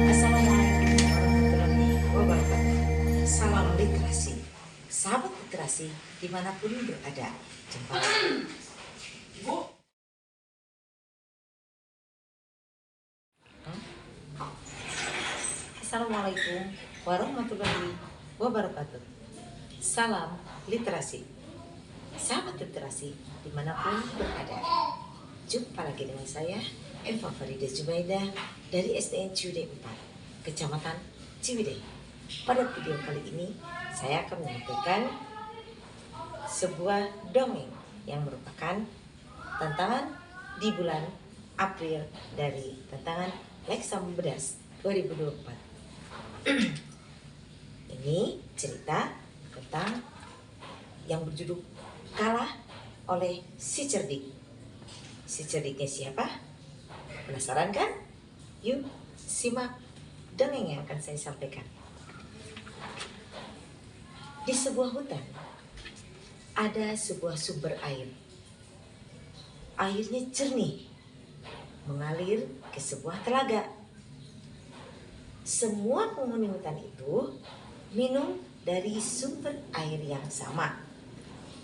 Assalamualaikum warahmatullahi wabarakatuh. Salam literasi, sahabat literasi dimanapun berada. Jumpa lagi. Assalamualaikum warahmatullahi wabarakatuh. Salam literasi, sahabat literasi dimanapun berada. Jumpa lagi dengan saya, Eva Farida Zubaidah dari SDN Ciwidey 4, Kecamatan Ciwidey. Pada video kali ini, saya akan menyampaikan sebuah dongeng yang merupakan tantangan di bulan April dari tantangan Leksa Membedas 2024. Ini cerita tentang yang berjudul Kalah oleh si Cerdik. Si cerdiknya siapa? Penasaran kan? Yuk simak dongeng yang akan saya sampaikan. Di sebuah hutan ada sebuah sumber air. Airnya jernih, mengalir ke sebuah telaga. Semua penghuni hutan itu minum dari sumber air yang sama.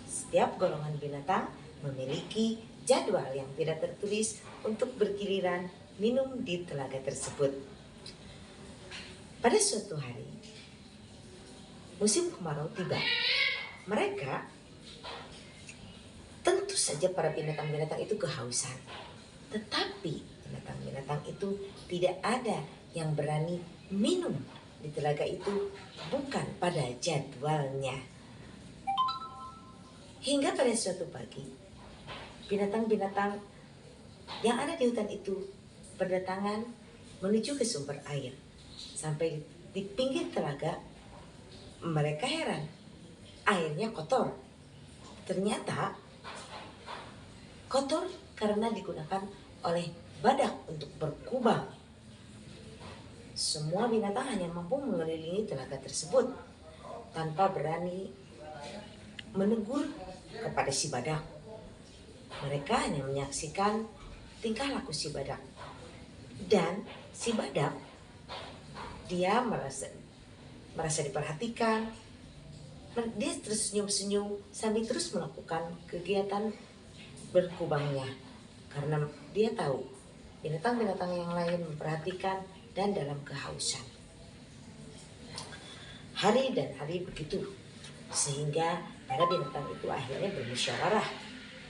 Setiap golongan binatang memiliki jadwal yang tidak tertulis untuk bergiliran minum di telaga tersebut. Pada suatu hari, musim kemarau tiba. Mereka, tentu saja para binatang-binatang itu kehausan. Tetapi binatang-binatang itu tidak ada yang berani minum di telaga itu, bukan pada jadwalnya. Hingga pada suatu pagi, binatang-binatang yang ada di hutan itu berdatangan menuju ke sumber air. Sampai di pinggir telaga, mereka heran, airnya kotor. Ternyata kotor karena digunakan oleh badak untuk berkubang. Semua binatang hanya mampu mengelilingi telaga tersebut tanpa berani menegur kepada si badak. Mereka hanya menyaksikan tingkah laku si badak. Dan si badak, dia merasa diperhatikan. Dia terus senyum-senyum sambil terus melakukan kegiatan berkubangnya. Karena dia tahu binatang-binatang yang lain memperhatikan dan dalam kehausan. Hari dan hari begitu, sehingga para binatang itu akhirnya bermusyawarah.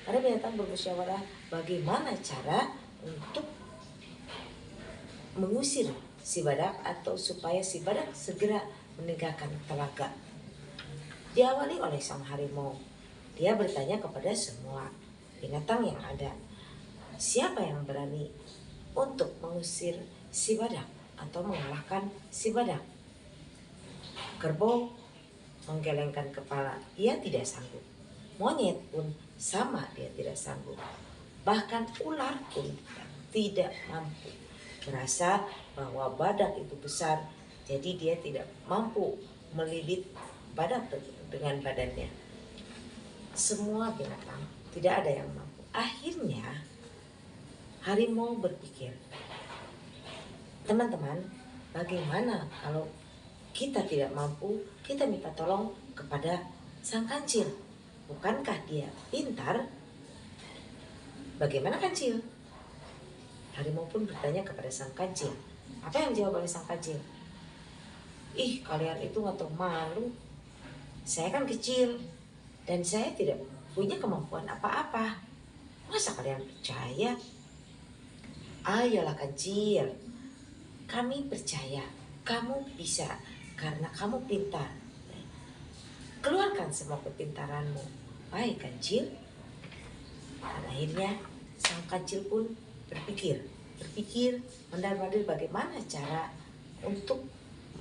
Para binatang bermusyawarah bagaimana cara untuk mengusir si badak atau supaya si badak segera meninggalkan telaga. Diawali oleh sang harimau. Dia bertanya kepada semua binatang yang ada, siapa yang berani untuk mengusir si badak atau mengalahkan si badak? Kerbau menggelengkan kepala, ia tidak sanggup. Monyet pun sama, dia tidak sanggup. Bahkan ular pun tidak mampu. Merasa bahwa badak itu besar, jadi dia tidak mampu melilit badak dengan badannya. Semua binatang tidak ada yang mampu. Akhirnya harimau berpikir, teman-teman, bagaimana kalau kita tidak mampu, kita minta tolong kepada sang kancil. Bukankah dia pintar? Bagaimana kancil? Harimau pun bertanya kepada sang kancil. Apa yang dijawab oleh sang kancil? Ih, kalian itu nggak tahu malu. Saya kan kecil dan saya tidak punya kemampuan apa-apa. Masa kalian percaya? Ayolah kancil, kami percaya kamu bisa karena kamu pintar. Keluarkan semua kepintaranmu. Baik kancil. Dan akhirnya sang kancil pun berpikir mendar-mandir bagaimana cara untuk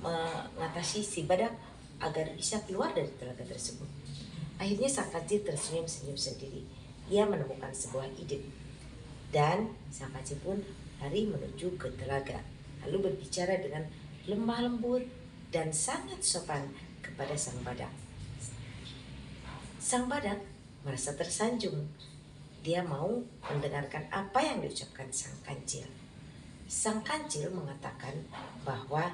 mengatasi si badak agar bisa keluar dari telaga tersebut. Akhirnya sang kancil tersenyum-senyum sendiri. Ia menemukan sebuah ide. Dan sang kancil pun lari menuju ke telaga, lalu berbicara dengan lemah lembut dan sangat sopan kepada sang badak. Sang badak merasa tersanjung. Dia mau mendengarkan apa yang diucapkan sang kancil. sang kancil mengatakan bahwa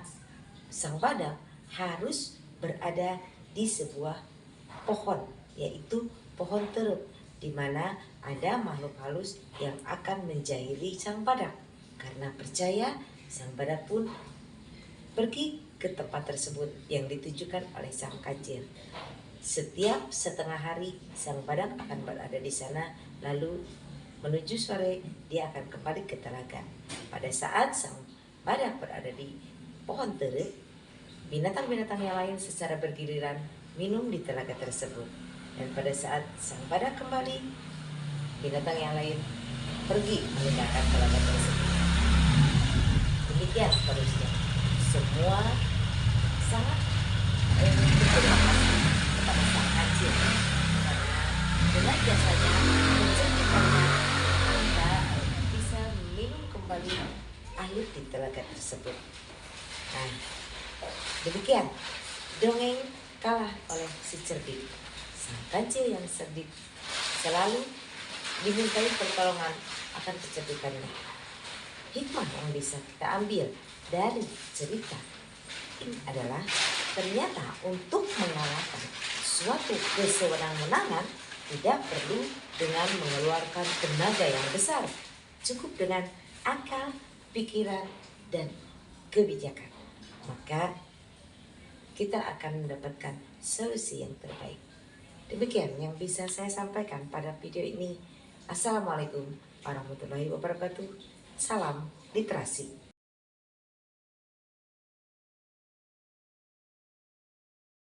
sang badak harus berada di sebuah pohon, yaitu pohon terut, di mana ada makhluk halus yang akan menjahili sang badak. Karena percaya, sang badak pun pergi ke tempat tersebut yang ditujukan oleh sang kancil. Setiap setengah hari sang badak akan berada di sana, lalu menuju sore dia akan kembali ke telaga. Pada saat sang badak berada di pohon terut, binatang-binatang yang lain secara bergiliran minum di telaga tersebut. Dan pada saat sang badak kembali, binatang yang lain pergi meninggalkan telaga tersebut. Demikian seterusnya. Semua sangat berterima kasih kepada sang kancil, karena dengan jasanya menceritakannya kita bisa minum kembali air di telaga tersebut. Nah, demikian dongeng kalah oleh si cerdik. Sang kancil yang cerdik selalu dimintai pertolongan akan kecerdikannya. Hikmah yang bisa kita ambil dari cerita ini adalah ternyata untuk mengalahkan suatu kesewenang-wenangan tidak perlu dengan mengeluarkan tenaga yang besar, cukup dengan akal, pikiran, dan kebijakan. Maka kita akan mendapatkan solusi yang terbaik. Demikian yang bisa saya sampaikan pada video ini. Assalamualaikum warahmatullahi wabarakatuh. Salam literasi.